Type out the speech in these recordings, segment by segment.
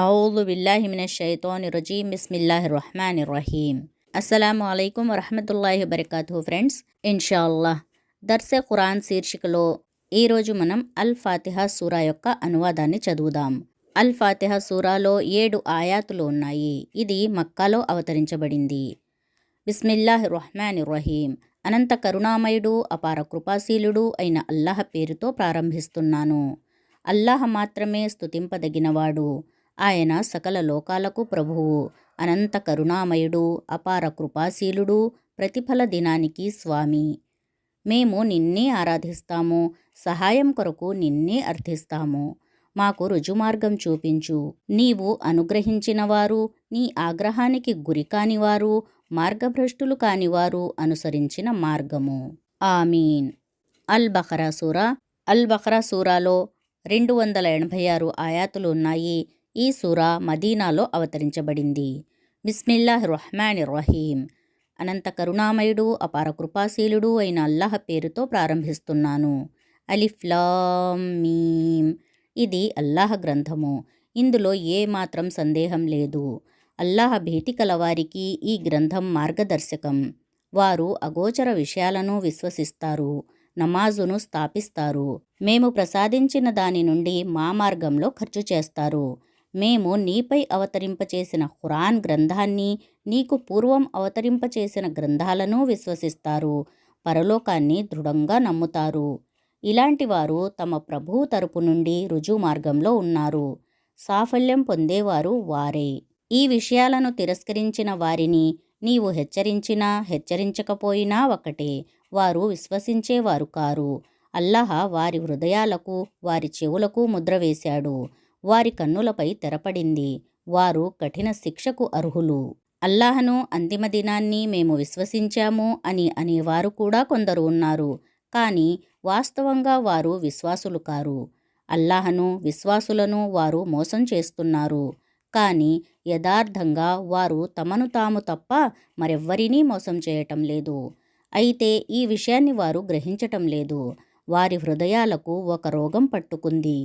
అఊదు బిల్లాహి మినష్ షైతానిర్ రజీమ్ బిస్మిల్లాహిర్ రహ్మానిర్ రహీం. అస్సలాము అలైకుం వరహమతుల్లాహి వబరకాతుహు. ఫ్రెండ్స్, ఇన్షాల్లాహ్ దర్సె ఖురాన్ శీర్షికలో ఈరోజు మనం అల్ ఫాతిహా సూరా యొక్క అనువాదాన్ని చదువుదాం. అల్ ఫాతిహా సూరాలో 7 ఆయాతులు ఉన్నాయి. ఇది మక్కాలో అవతరించబడింది. బిస్మిల్లాహిర్ రహ్మానిర్ రహీం. అనంత కరుణామయుడు, అపార కృపాశీలుడు అయిన అల్లాహ్ పేరుతో ప్రారంభిస్తున్నాను. అల్లాహ్ మాత్రమే స్తుతింపదగినవాడు. ఆయన సకల లోకాలకు ప్రభువు, అనంత కరుణామయుడు, అపార కృపాశీలుడు, ప్రతిఫల దినానికి స్వామి. మేము నిన్నే ఆరాధిస్తాము, సహాయం కొరకు నిన్నే అర్థిస్తాము. మాకు రుజుమార్గం చూపించు. నీవు అనుగ్రహించినవారు, నీ ఆగ్రహానికి గురికానివారు, మార్గభ్రష్టులు కానివారు అనుసరించిన మార్గము. ఆమీన్. అల్ బఖరా సూరా. అల్ బఖరా సూరాలో 286 ఆయాతులు ఉన్నాయి. ఈ సూరా మదీనాలో అవతరించబడింది. బిస్మిల్లాహిర్ రహ్మానిర్ రహీం. అనంత కరుణామయుడు, అపార కృపాశీలుడు అయిన అల్లాహ్ పేరుతో ప్రారంభిస్తున్నాను. అలిఫ్ లామ్ మీమ్. ఇది అల్లాహ్ గ్రంథము. ఇందులో ఏ మాత్రం సందేహం లేదు. అల్లాహ్ భీతి కలవారికి ఈ గ్రంథం మార్గదర్శకం. వారు అగోచర విషయాలను విశ్వసిస్తారు, నమాజును స్థాపిస్తారు, మేము ప్రసాదించిన దాని నుండి మా మార్గంలో ఖర్చు చేస్తారు. మేము నీపై అవతరింపచేసిన ఖురాన్ గ్రంథాన్ని, నీకు పూర్వం అవతరింపచేసిన గ్రంథాలను విశ్వసిస్తారు, పరలోకాన్ని దృఢంగా నమ్ముతారు. ఇలాంటి వారు తమ ప్రభువు తరపు నుండి రుజువు మార్గంలో ఉన్నారు. సాఫల్యం పొందేవారు వారే. ఈ విషయాలను తిరస్కరించిన వారిని నీవు హెచ్చరించినా హెచ్చరించకపోయినా ఒకటే, వారు విశ్వసించేవారు కారు. అల్లాహ్ వారి హృదయాలకు, వారి చెవులకు ముద్ర వేశాడు. వారి కన్నులపై తెరపడింది. వారు కఠిన శిక్షకు అర్హులు. అల్లాహను, అంతిమ దినాన్ని మేము విశ్వసించాము అని అనేవారు కూడా కొందరు ఉన్నారు. కానీ వాస్తవంగా వారు విశ్వాసులు కారు. అల్లాహను, విశ్వాసులను వారు మోసం చేస్తున్నారు. కానీ యథార్థంగా వారు తమను తాము తప్ప మరెవ్వరినీ మోసం చేయటం లేదు. అయితే ఈ విషయాన్ని వారు గ్రహించటం లేదు. వారి హృదయాలకు ఒక రోగం పట్టుకుంది.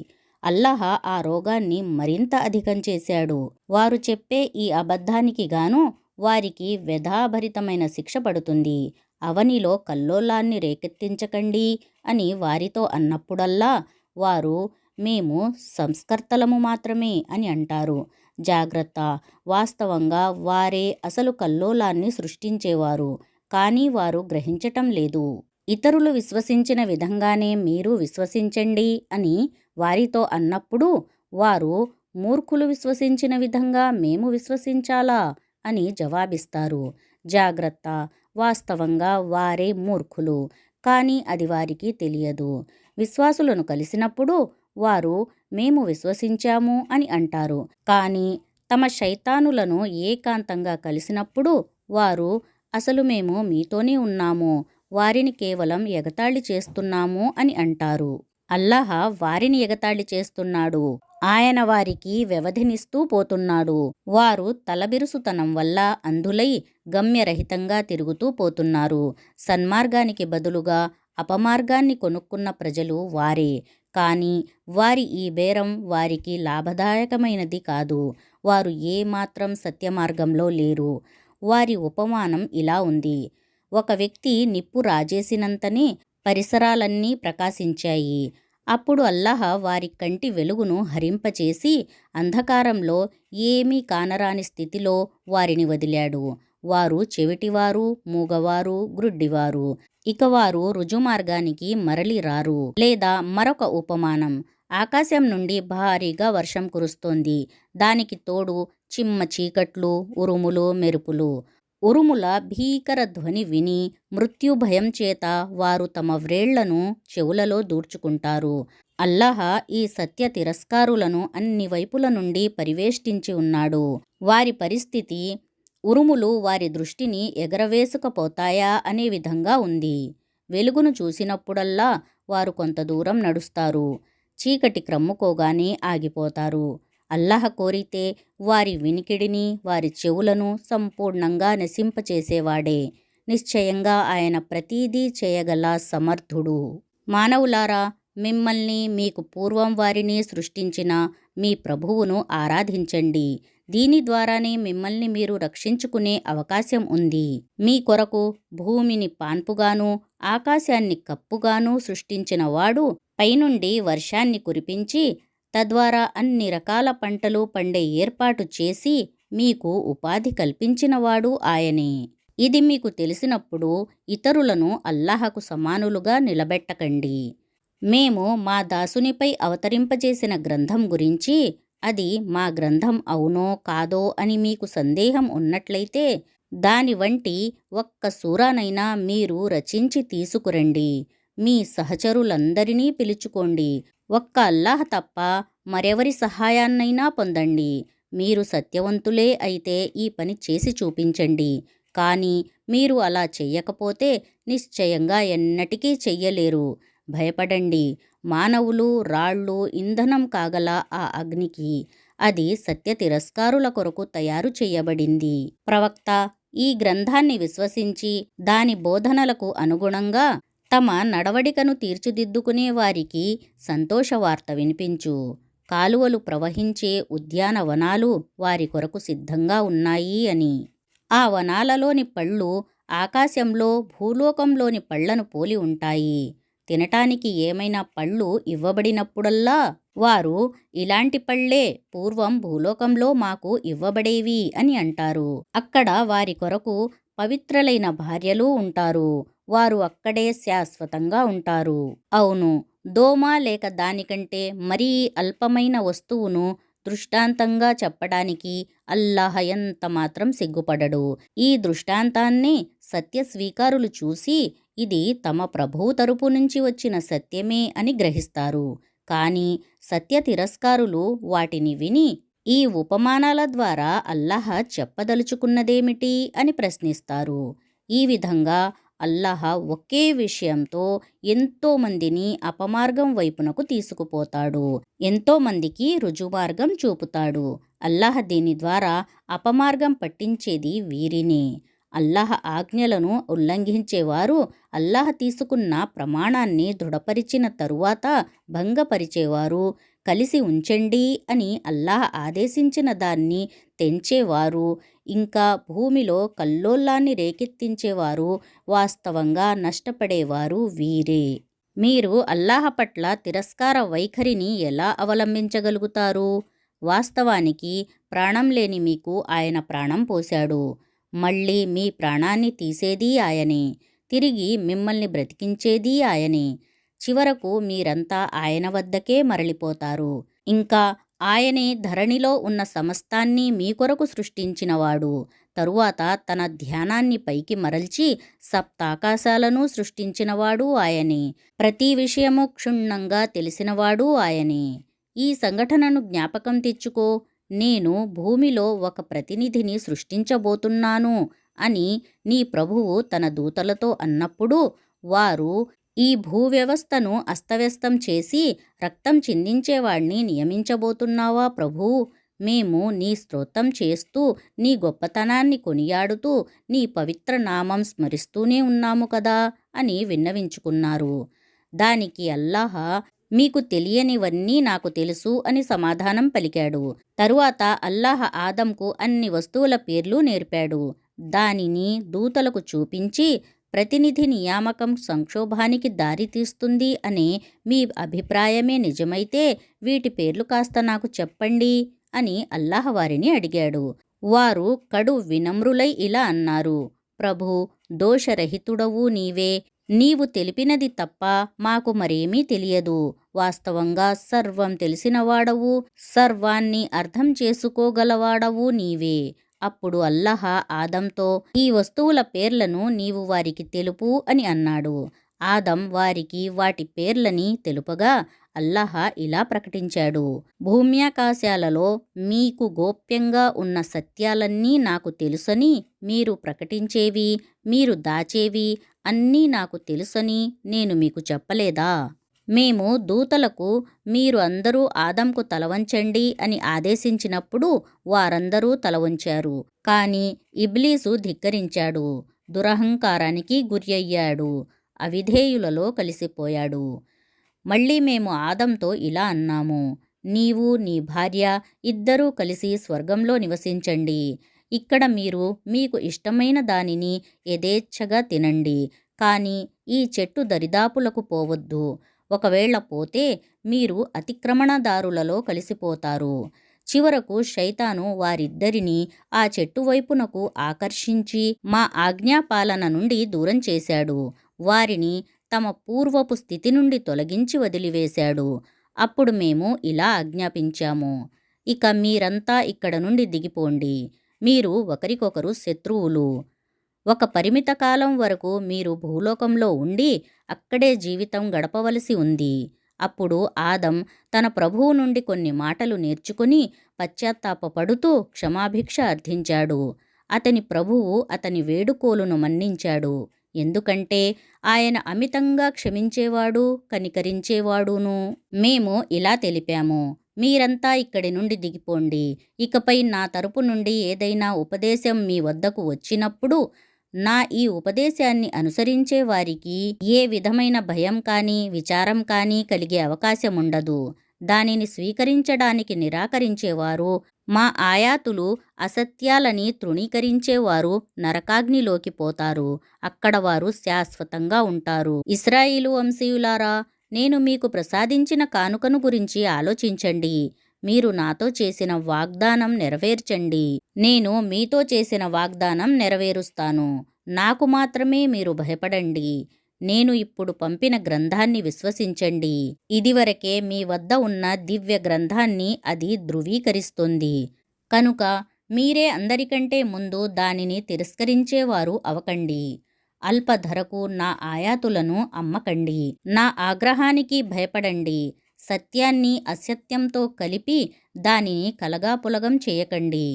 అల్లాహ్ ఆ రోగాన్ని మరింత అధికం చేశాడు. వారు చెప్పే ఈ అబద్ధానికి గాను వారికి వ్యధాభరితమైన శిక్ష పడుతుంది. అవనిలో కల్లోలాన్ని రేకెత్తించకండి అని వారితో అన్నప్పుడల్లా వారు మేము సంస్కర్తలము మాత్రమే అని అంటారు. జాగ్రత్త, వాస్తవంగా వారే అసలు కల్లోలాన్ని సృష్టించేవారు. కానీ వారు గ్రహించటం లేదు. ఇతరులు విశ్వసించిన విధంగానే మీరు విశ్వసించండి అని వారితో అన్నప్పుడు వారు మూర్ఖులు విశ్వసించిన విధంగా మేము విశ్వసించాలా అని జవాబిస్తారు. జాగ్రత్త, వాస్తవంగా వారే మూర్ఖులు, కానీ అది వారికి తెలియదు. విశ్వాసులను కలిసినప్పుడు వారు మేము విశ్వసించాము అని అంటారు. కానీ తమ శైతానులను ఏకాంతంగా కలిసినప్పుడు వారు అసలు మేము మీతోనే ఉన్నాము, వారిని కేవలం ఎగతాళి చేస్తున్నాము అని అంటారు. అల్లాహ్ వారిని ఎగతాళి చేస్తున్నాడు. ఆయన వారికి వ్యవధినిస్తూ పోతున్నాడు. వారు తలబిరుసుతనం వల్ల అంధులై గమ్యరహితంగా తిరుగుతూ పోతున్నారు. సన్మార్గానికి బదులుగా అపమార్గాన్ని కొనుక్కున్న ప్రజలు వారే. కానీ వారి ఈ బేరం వారికి లాభదాయకమైనది కాదు. వారు ఏమాత్రం సత్యమార్గంలో లేరు. వారి ఉపమానం ఇలా ఉంది. ఒక వ్యక్తి నిప్పు రాజేసినంతనే పరిసరాలన్నీ ప్రకాశించాయి. అప్పుడు అల్లాహ్ వారి కంటి వెలుగును హరింపచేసి అంధకారంలో ఏమీ కానరాని స్థితిలో వారిని వదిలాడు. వారు చెవిటివారు, మూగవారు, గ్రుడ్డివారు. ఇక వారు రుజుమార్గానికి మరలి రారు. లేదా మరొక ఉపమానం. ఆకాశం నుండి భారీగా వర్షం కురుస్తోంది. దానికి తోడు చిమ్మ చీకట్లు, ఉరుములు, మెరుపులు. ఉరుముల భీకర ధ్వని విని మృత్యుభయం చేత వారు తమ వ్రేళ్లను చెవులలో దూర్చుకుంటారు. అల్లాహ్ ఈ సత్య తిరస్కారులను అన్ని వైపుల నుండి పరివేష్టించి ఉన్నాడు. వారి పరిస్థితి ఉరుములు వారి దృష్టిని ఎగరవేసుకపోతాయా అనే విధంగా ఉంది. వెలుగును చూసినప్పుడల్లా వారు కొంత దూరం నడుస్తారు. చీకటి క్రమ్ముకోగానే ఆగిపోతారు. అల్లాహ్ కోరితే వారి వినికిడిని, వారి చెవులను సంపూర్ణంగా నశింపచేసేవాడే. నిశ్చయంగా ఆయన ప్రతీదీ చేయగల సమర్థుడు. మానవులారా, మిమ్మల్ని మీకు పూర్వం వారిని సృష్టించిన మీ ప్రభువును ఆరాధించండి. దీని ద్వారానే మిమ్మల్ని మీరు రక్షించుకునే అవకాశం ఉంది. మీ కొరకు భూమిని పాన్పుగాను ఆకాశాన్ని కప్పుగాను సృష్టించిన వాడు పైనుండి వర్షాన్ని కురిపించి తద్వారా అన్ని రకాల పంటలు పండే ఏర్పాటు చేసి మీకు ఉపాధి కల్పించినవాడు ఆయనే. ఇది మీకు తెలిసినప్పుడు ఇతరులను అల్లాహకు సమానులుగా నిలబెట్టకండి. మేము మా దాసునిపై అవతరింపజేసిన గ్రంథం గురించి అది మా గ్రంథం అవునో కాదో అని మీకు సందేహం ఉన్నట్లయితే దాని వంటి ఒక్క సూరానైనా మీరు రచించి తీసుకురండి. మీ సహచరులందరినీ పిలుచుకోండి. ఒక్క అల్లాహ్ తప్ప మరెవరి సహాయాన్నైనా పొందండి. మీరు సత్యవంతులే అయితే ఈ పని చేసి చూపించండి. కానీ మీరు అలా చెయ్యకపోతే నిశ్చయంగా ఎన్నటికీ చెయ్యలేరు. భయపడండి. మానవులు రాళ్ళు ఇంధనం కాగల ఆ అగ్నికి. అది సత్య తిరస్కారుల కొరకు తయారు చేయబడింది. ప్రవక్త ఈ గ్రంథాన్ని విశ్వసించి దాని బోధనలకు అనుగుణంగా తమ నడవడికను తీర్చిదిద్దుకునే వారికి సంతోషవార్త వినిపించు. కాలువలు ప్రవహించే ఉద్యానవనాలు వారి కొరకు సిద్ధంగా ఉన్నాయి అని. ఆ వనాలలోని పళ్ళు ఆకాశంలో భూలోకంలోని పళ్లను పోలి ఉంటాయి. తినటానికి ఏమైనా పళ్ళు ఇవ్వబడినప్పుడల్లా వారు ఇలాంటి పళ్ళే పూర్వం భూలోకంలో మాకు ఇవ్వబడేవి అని అంటారు. అక్కడ వారి కొరకు పవిత్రులైన భార్యలు ఉంటారు. వారు అక్కడే శాశ్వతంగా ఉంటారు. అవును, దోమ లేక దానికంటే మరీ అల్పమైన వస్తువును దృష్టాంతంగా చెప్పడానికి అల్లాహ్ ఎంత మాత్రం సిగ్గుపడడు. ఈ దృష్టాంతాన్ని సత్యస్వీకారులు చూసి ఇది తమ ప్రభువు తరపు నుంచి వచ్చిన సత్యమే అని గ్రహిస్తారు. కానీ సత్య తిరస్కారులు వాటిని విని ఈ ఉపమానాల ద్వారా అల్లాహ్ చెప్పదలుచుకున్నదేమిటి అని ప్రశ్నిస్తారు. ఈ విధంగా అల్లాహ్ ఒకే విషయంతో ఎంతోమందిని అపమార్గం వైపునకు తీసుకుపోతాడు. ఎంతోమందికి రుజుమార్గం చూపుతాడు. అల్లాహ్ దీని ద్వారా అపమార్గం పట్టించేది వీరిని. అల్లాహ్ ఆజ్ఞలను ఉల్లంఘించేవారు అల్లాహ్ తీసుకున్న ప్రమాణాన్ని దృఢపరిచిన తరువాత భంగపరిచేవారు, కలిసి ఉంచండి అని అల్లాహ్ ఆదేశించిన దాన్ని తెంచేవారు, ఇంకా భూమిలో కల్లోలాన్ని రేకెత్తించేవారు వాస్తవంగా నష్టపడేవారు వీరే. మీరు అల్లాహ్ పట్ల తిరస్కార వైఖరిని ఎలా అవలంబించగలుగుతారు? వాస్తవానికి ప్రాణం లేని మీకు ఆయన ప్రాణం పోశాడు. మళ్ళీ మీ ప్రాణాన్ని తీసేది ఆయనే. తిరిగి మిమ్మల్ని బ్రతికించేది ఆయనే. చివరకు మీరంతా ఆయన వద్దకే మరలిపోతారు. ఇంకా ఆయనే ధరణిలో ఉన్న సమస్తాన్ని మీ కొరకు సృష్టించినవాడు. తరువాత తన ధ్యానాన్ని పైకి మరల్చి సప్తాకాశాలను సృష్టించినవాడు ఆయనే. ప్రతి విషయము క్షుణ్ణంగా తెలిసినవాడు ఆయనే. ఈ సంఘటనను జ్ఞాపకం తెచ్చుకో. నేను భూమిలో ఒక ప్రతినిధిని సృష్టించబోతున్నాను అని నీ ప్రభువు తన దూతలతో అన్నప్పుడు వారు ఈ భూవ్యవస్థను అస్తవ్యస్తం చేసి రక్తం చిందించేవాణ్ణి నియమించబోతున్నావా ప్రభూ? మేము నీ స్తోత్రం చేస్తూ నీ గొప్పతనాన్ని కొనియాడుతూ నీ పవిత్ర నామం స్మరిస్తూనే ఉన్నాము కదా అని విన్నవించుకున్నారు. దానికి అల్లాహ్ మీకు తెలియనివన్నీ నాకు తెలుసు అని సమాధానం పలికాడు. తరువాత అల్లాహ్ ఆదంకు అన్ని వస్తువుల పేర్లు నేర్పాడు. దానిని దూతలకు చూపించి ప్రతినిధి నియామకం సంక్షోభానికి దారితీస్తుంది అనే మీ అభిప్రాయమే నిజమైతే వీటి పేర్లు కాస్త నాకు చెప్పండి అని అల్లాహ్ వారిని అడిగాడు. వారు కడు వినమ్రులై ఇలా అన్నారు: ప్రభూ, దోషరహితుడవు నీవే. నీవు తెలిపినది తప్ప మాకు మరేమీ తెలియదు. వాస్తవంగా సర్వం తెలిసినవాడవు, సర్వాన్ని అర్థం చేసుకోగలవాడవు నీవే. అప్పుడు అల్లాహ్ ఆదంతో ఈ వస్తువుల పేర్లను నీవు వారికి తెలుపు అని అన్నాడు. ఆదం వారికి వాటి పేర్లని తెలుపగా అల్లాహ్ ఇలా ప్రకటించాడు: భూమ్యాకాశాలలో మీకు గోప్యంగా ఉన్న సత్యాలన్నీ నాకు తెలుసని, మీరు ప్రకటించేవి, మీరు దాచేవి అన్నీ నాకు తెలుసని నేను మీకు చెప్పలేదా? మేము దూతలకు మీరు అందరూ ఆదంకు తలవంచండి అని ఆదేశించినప్పుడు వారందరూ తలవంచారు. కానీ ఇబ్లీసు ధిక్కరించాడు, దురహంకారానికి గురయ్యాడు, అవిధేయులలో కలిసిపోయాడు. మళ్ళీ మేము ఆదంతో ఇలా అన్నాము, నీవు నీ భార్య ఇద్దరూ కలిసి స్వర్గంలో నివసించండి. ఇక్కడ మీరు మీకు ఇష్టమైన దానిని యథేచ్ఛగా తినండి, కానీ ఈ చెట్టు దరిదాపులకు పోవద్దు. ఒకవేళ పోతే మీరు అతిక్రమణదారులలో కలిసిపోతారు. చివరకు శైతాను వారిద్దరినీ ఆ చెట్టు వైపునకు ఆకర్షించి మా ఆజ్ఞాపాలన నుండి దూరం చేశాడు. వారిని తమ పూర్వపు స్థితి నుండి తొలగించి వదిలివేశాడు. అప్పుడు మేము ఇలా ఆజ్ఞాపించాము, ఇక మీరంతా ఇక్కడ నుండి దిగిపోండి. మీరు ఒకరికొకరు శత్రువులు. ఒక పరిమిత కాలం వరకు మీరు భూలోకంలో ఉండి అక్కడే జీవితం గడపవలసి ఉంది. అప్పుడు ఆదం తన ప్రభువు నుండి కొన్ని మాటలు నేర్చుకుని పశ్చాత్తాపపడుతూ క్షమాభిక్ష అర్థించాడు. అతని ప్రభువు అతని వేడుకోలును మన్నించాడు, ఎందుకంటే ఆయన అమితంగా క్షమించేవాడు, కనికరించేవాడును. మేము ఇలా తెలిపాము, మీరంతా ఇక్కడి నుండి దిగిపోండి. ఇకపై నా తరపు నుండి ఏదైనా ఉపదేశం మీ వద్దకు వచ్చినప్పుడు నా ఈ ఉపదేశాన్ని అనుసరించే వారికి ఏ విధమైన భయం కానీ విచారం కానీ కలిగే అవకాశం ఉండదు. దానిని స్వీకరించడానికి నిరాకరించేవారు, మా ఆయాతులు అసత్యాలని తృణీకరించేవారు నరకాగ్నిలోకి పోతారు. అక్కడ వారు శాశ్వతంగా ఉంటారు. ఇశ్రాయేలు వంశీయులారా, నేను మీకు ప్రసాదించిన కానుకను గురించి ఆలోచించండి. మీరు నాతో చేసిన వాగ్దానం నెరవేర్చండి. నేను మీతో చేసిన వాగ్దానం నెరవేరుస్తాను. నాకు మాత్రమే మీరు భయపడండి. నేను ఇప్పుడు పంపిన గ్రంథాన్ని విశ్వసించండి. ఇదివరకే మీ వద్ద ఉన్న దివ్య గ్రంథాన్ని అది ధృవీకరిస్తుంది. కనుక మీరే అందరికంటే ముందు దానిని తిరస్కరించేవారు అవకండి. అల్ప ధరకు నా ఆయాతులను అమ్మకండి. నా ఆగ్రహానికి భయపడండి. సత్యాన్ని అసత్యంతో కలిపి దానిని కలగాపులగం చేయకండి.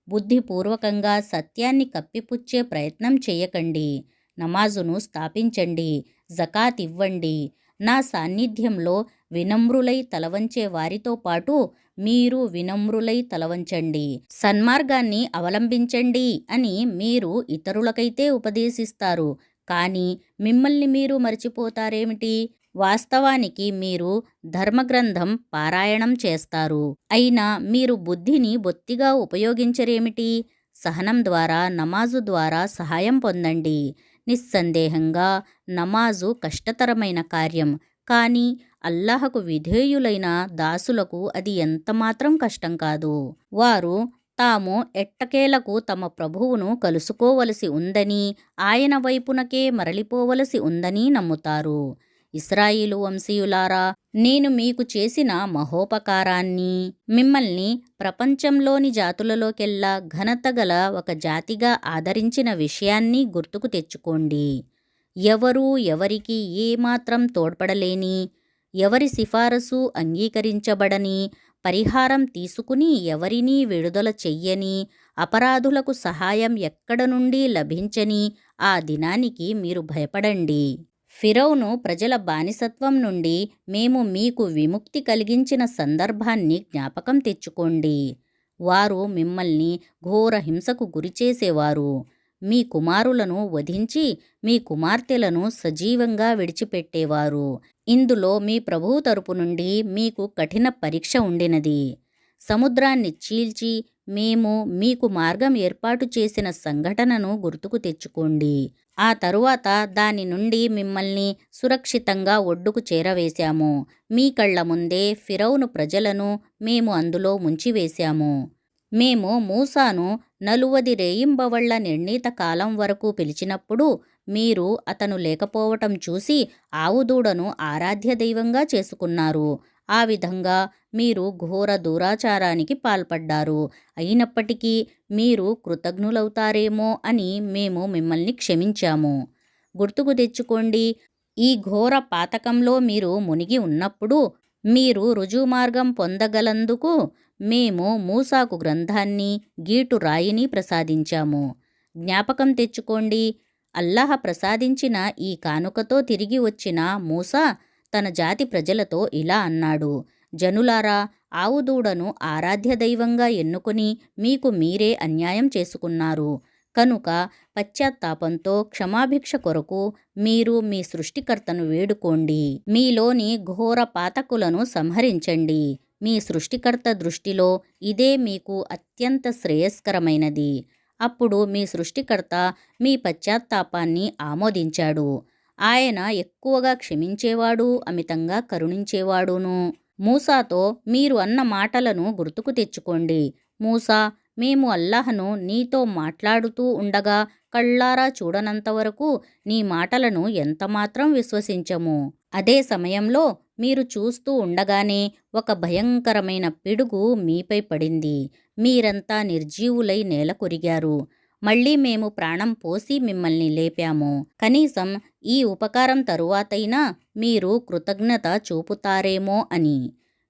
బుద్ధిపూర్వకంగా సత్యాన్ని కప్పిపుచ్చే ప్రయత్నం చేయకండి. నమాజును స్థాపించండి, జకాత్ ఇవ్వండి. నా సాన్నిధ్యంలో వినమ్రులై తలవంచే వారితో పాటు మీరు వినమ్రులై తలవంచండి. సన్మార్గాన్ని అవలంబించండి అని మీరు ఇతరులకైతే ఉపదేశిస్తారు, కానీ మిమ్మల్ని మీరు మర్చిపోతారేమిటి? వాస్తవానికి మీరు ధర్మగ్రంథం పారాయణం చేస్తారు, అయినా మీరు బుద్ధిని బొత్తిగా ఉపయోగించరేమిటి? సహనం ద్వారా, నమాజు ద్వారా సహాయం పొందండి. నిస్సందేహంగా నమాజు కష్టతరమైన కార్యం, కానీ అల్లాహకు విధేయులైన దాసులకు అది ఎంతమాత్రం కష్టం కాదు. వారు తాము ఎట్టకేలకు తమ ప్రభువును కలుసుకోవలసి ఉందని, ఆయన వైపునకే మరలిపోవలసి ఉందని నమ్ముతారు. ఇశ్రాయేలు వంశీయులారా, నేను మీకు చేసిన మహోపకారాన్ని, మిమ్మల్ని ప్రపంచంలోని జాతులలోకెల్లా ఘనతగల ఒక జాతిగా ఆదరించిన విషయాన్ని గుర్తుకు తెచ్చుకోండి. ఎవరూ ఎవరికి ఏమాత్రం తోడ్పడలేని, ఎవరి సిఫారసు అంగీకరించబడని, పరిహారం తీసుకుని ఎవరినీ విడుదల చెయ్యని, అపరాధులకు సహాయం ఎక్కడ నుండి లభించని ఆ దినానికి మీరు భయపడండి. ఫిరౌను ప్రజల బానిసత్వం నుండి మేము మీకు విముక్తి కలిగించిన సందర్భాన్ని జ్ఞాపకం తెచ్చుకోండి. వారు మిమ్మల్ని ఘోర హింసకు గురిచేసేవారు. మీ కుమారులను వధించి మీ కుమార్తెలను సజీవంగా విడిచిపెట్టేవారు. ఇందులో మీ ప్రభువు తరపు నుండి మీకు కఠిన పరీక్ష ఉండినది. సముద్రాన్ని చీల్చి మేము మీకు మార్గం ఏర్పాటు చేసిన సంఘటనను గుర్తుకు తెచ్చుకోండి. ఆ తరువాత దాని నుండి మిమ్మల్ని సురక్షితంగా ఒడ్డుకు చేరవేశాము. మీ కళ్ళ ముందే ఫిరౌను ప్రజలను మేము అందులో ముంచివేశాము. మేము మూసాను 40 రేయింబవళ్ల నిర్ణీత కాలం వరకు పిలిచినప్పుడు మీరు అతను లేకపోవటం చూసి ఆవుదూడను ఆరాధ్య దైవంగా చేసుకున్నారు. ఆ విధంగా మీరు ఘోర దురాచారానికి పాల్పడ్డారు. అయినప్పటికీ మీరు కృతజ్ఞులవుతారేమో అని మేము మిమ్మల్ని క్షమించాము. గుర్తుకు తెచ్చుకోండి, ఈ ఘోర పాతకంలో మీరు మునిగి ఉన్నప్పుడు మీరు రుజుమార్గం పొందగలందుకు మేము మూసాకు గ్రంథాన్ని, గీటు రాయిని ప్రసాదించాము. జ్ఞాపకం తెచ్చుకోండి, అల్లాహ్ ప్రసాదించిన ఈ కానుకతో తిరిగి వచ్చిన మూసా తన జాతి ప్రజలతో ఇలా అన్నాడు, జనులారా, ఆవుదూడను ఆరాధ్య దైవంగా ఎన్నుకొని మీకు మీరే అన్యాయం చేసుకున్నారు. కనుక పశ్చాత్తాపంతో క్షమాభిక్ష కొరకు మీరు మీ సృష్టికర్తను వేడుకోండి. మీలోని ఘోర పాతకులను సంహరించండి. మీ సృష్టికర్త దృష్టిలో ఇదే మీకు అత్యంత శ్రేయస్కరమైనది. అప్పుడు మీ సృష్టికర్త మీ పశ్చాత్తాపాన్ని ఆమోదించాడు. ఆయన ఎక్కువగా క్షమించేవాడు, అమితంగా కరుణించేవాడును. మూసాతో మీరు అన్న మాటలను గుర్తుకు తెచ్చుకోండి. మూసా, మేము అల్లాహ్ను నీతో మాట్లాడుతూ ఉండగా కళ్ళారా చూడనంతవరకు నీ మాటలను ఎంతమాత్రం విశ్వసించము. అదే సమయంలో మీరు చూస్తూ ఉండగానే ఒక భయంకరమైన పిడుగు మీపై పడింది. మీరంతా నిర్జీవులై నేలకొరిగారు. మళ్ళీ మేము ప్రాణం పోసి మిమ్మల్ని లేపాము. కనీసం ఈ ఉపకారం తరువాతైనా మీరు కృతజ్ఞత చూపుతారేమో అని.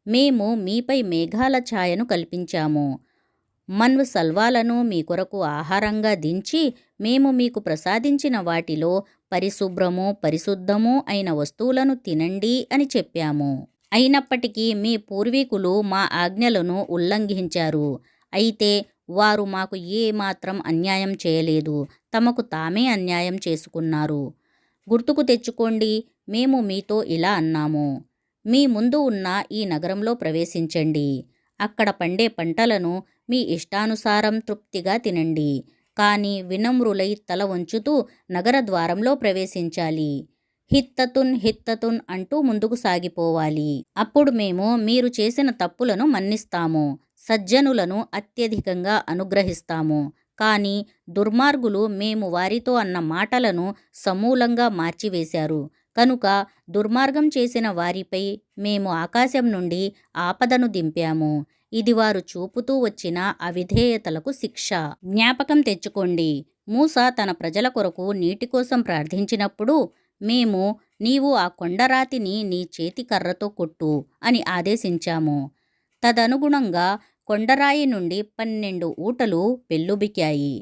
మేము మీపై మేఘాల ఛాయను కల్పించాము. మన్వ్ సల్వాలను మీ కొరకు ఆహారంగా దించి మేము మీకు ప్రసాదించిన వాటిలో పరిశుభ్రము పరిశుద్ధము అయిన వస్తువులను తినండి అని చెప్పాము. అయినప్పటికీ మీ పూర్వీకులు మా ఆజ్ఞలను ఉల్లంఘించారు. అయితే వారు మాకు ఏమాత్రం అన్యాయం చేయలేదు, తమకు తామే అన్యాయం చేసుకున్నారు. గుర్తుకు తెచ్చుకోండి, మేము మీతో ఇలా అన్నాము: మీ ముందు ఉన్న ఈ నగరంలో ప్రవేశించండి. అక్కడ పండే పంటలను మీ ఇష్టానుసారం తృప్తిగా తినండి. కానీ వినమ్రులై తల వంచుతూ నగర ద్వారంలో ప్రవేశించాలి. హిత్తతున్ హిత్తతున్ అంటూ ముందుకు సాగిపోవాలి. అప్పుడు మేము మీరు చేసిన తప్పులను మన్నిస్తాము, సజ్జనులను అత్యధికంగా అనుగ్రహిస్తాము. కానీ దుర్మార్గులు మేము వారితో అన్న మాటలను సమూలంగా మార్చివేశారు. కనుక దుర్మార్గం చేసిన వారిపై మేము ఆకాశం నుండి ఆపదను దింపాము. ఇది వారు చూపుతూ వచ్చిన అవిధేయతలకు శిక్ష. జ్ఞాపకం తెచ్చుకోండి, మూసా తన ప్రజల కొరకు నీటి కోసం ప్రార్థించినప్పుడు మేము నీవు ఆ కొండరాతిని నీ చేతి కర్రతో కొట్టు అని ఆదేశించాము. తదనుగుణంగా కొండరాయి నుండి 12 ఊటలు పెల్లుబికాయి.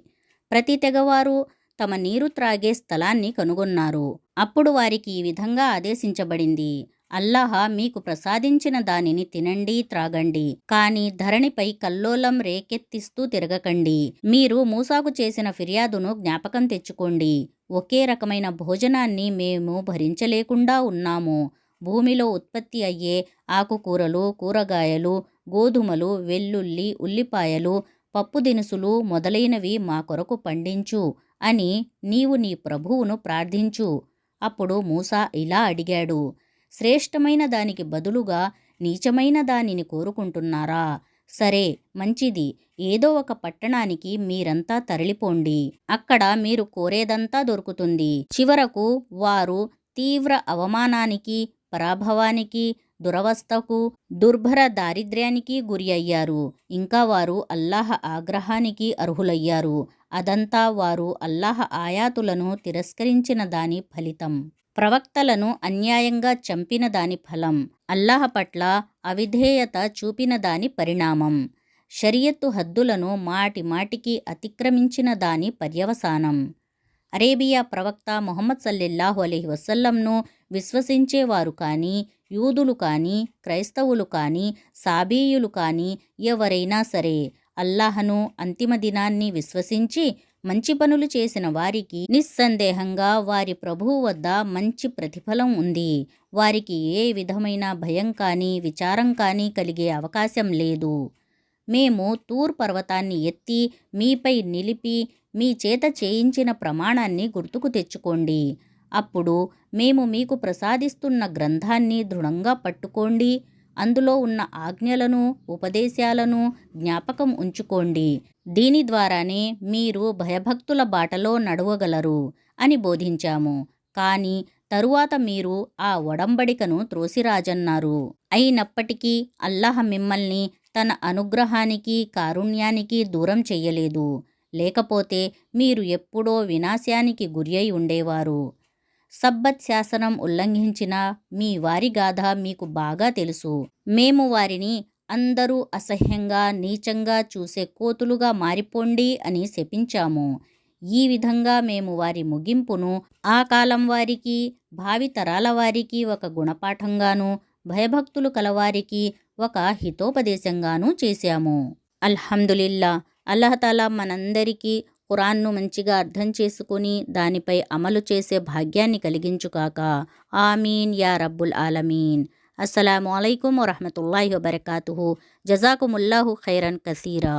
ప్రతి తెగవారు తమ నీరు త్రాగే స్థలాన్ని కనుగొన్నారు. అప్పుడు వారికి ఈ విధంగా ఆదేశించబడింది: అల్లాహ్ మీకు ప్రసాదించిన దానిని తినండి, త్రాగండి. కానీ ధరణిపై కల్లోలం రేకెత్తిస్తూ తిరగకండి. మీరు మూసాకు చేసిన ఫిర్యాదును జ్ఞాపకం తెచ్చుకోండి. ఒకే రకమైన భోజనాన్ని మేము భరించలేకుండా ఉన్నాము. భూమిలో ఉత్పత్తి అయ్యే ఆకుకూరలు, కూరగాయలు, గోధుమలు, వెల్లుల్లి, ఉల్లిపాయలు, పప్పు దినుసులు మొదలైనవి మా కొరకు పండించు అని నీవు నీ ప్రభువును ప్రార్థించు. అప్పుడు మూసా ఇలా అడిగాడు: శ్రేష్టమైన దానికి బదులుగా నీచమైన దానిని కోరుకుంటున్నారా? సరే, మంచిది. ఏదో ఒక పట్టణానికి మీరంతా తరలిపోండి. అక్కడ మీరు కోరేదంతా దొరుకుతుంది. చివరకు వారు తీవ్ర అవమానానికి, పరాభవానికి, దురవస్థకు, దుర్భర దారిద్ర్యానికి గురి అయ్యారు. ఇంకా వారు అల్లాహ్ ఆగ్రహానికి అర్హులయ్యారు. అదంతా వారు అల్లాహ్ ఆయాతులను తిరస్కరించిన దాని ఫలితం. ప్రవక్తలను అన్యాయంగా చంపిన దాని ఫలం. అల్లాహ్ పట్ల అవిధేయత చూపిన దాని పరిణామం. షరియత్తు హద్దులను మాటి మాటికి అతిక్రమించిన దాని పర్యవసానం. అరేబియా ప్రవక్త ముహమ్మద్ సల్లల్లాహు అలైహి వసల్లంను విశ్వసించేవారు కానీ, యూదులు కానీ, క్రైస్తవులు కానీ, సాబీయులు కానీ ఎవరైనా సరే అల్లాహను, అంతిమ దినాన్ని విశ్వసించి మంచి పనులు చేసిన వారికి నిస్సందేహంగా వారి ప్రభువు వద్ద మంచి ప్రతిఫలం ఉంది. వారికి ఏ విధమైన భయం కానీ, విచారం కానీ కలిగే అవకాశం లేదు. మేము తూర్ పర్వతాన్ని ఎత్తి మీపై నిలిపి మీ చేత చేయించిన ప్రమాణాన్ని గుర్తుకు తెచ్చుకోండి. అప్పుడు మేము మీకు ప్రసాదిస్తున్న గ్రంథాన్ని దృఢంగా పట్టుకోండి. అందులో ఉన్న ఆజ్ఞలను, ఉపదేశాలను జ్ఞాపకం ఉంచుకోండి. దీని ద్వారానే మీరు భయభక్తుల బాటలో నడవగలరు అని బోధించాము. కానీ తరువాత మీరు ఆ ఒడంబడికను త్రోసిరాజన్నారు. అయినప్పటికీ అల్లాహ్ మిమ్మల్ని తన అనుగ్రహానికి, కారుణ్యానికి దూరం చెయ్యలేదు. లేకపోతే మీరు ఎప్పుడో వినాశానికి గురియై ఉండేవారు. సబ్బత్ శాసనం ఉల్లంఘించిన మీ వారి గాథ మీకు బాగా తెలుసు. మేము వారిని అందరూ అసహ్యంగా, నీచంగా చూసే కోతులుగా మారిపోండి అని శపించాము. ఈ విధంగా మేము వారి ముగింపును ఆ కాలం వారికి, భావితరాల వారికి ఒక గుణపాఠంగాను, భయభక్తులు కలవారికి ఒక హితోపదేశంగానూ చేశాము. అల్హమ్దులిల్లా. అల్లాహ్ తాలా మనందరికీ ఖురాన్ను మంచిగా అర్థం చేసుకుని దానిపై అమలు చేసే భాగ్యాన్ని కలిగించుగాక. ఆమీన్ యా రబ్బుల్ ఆలమీన్. అస్సలాము అలైకుం వరహ్మతుల్లాహి వబరకాతుహు. జజాకుముల్లాహు ఖైరన్ కసీరా.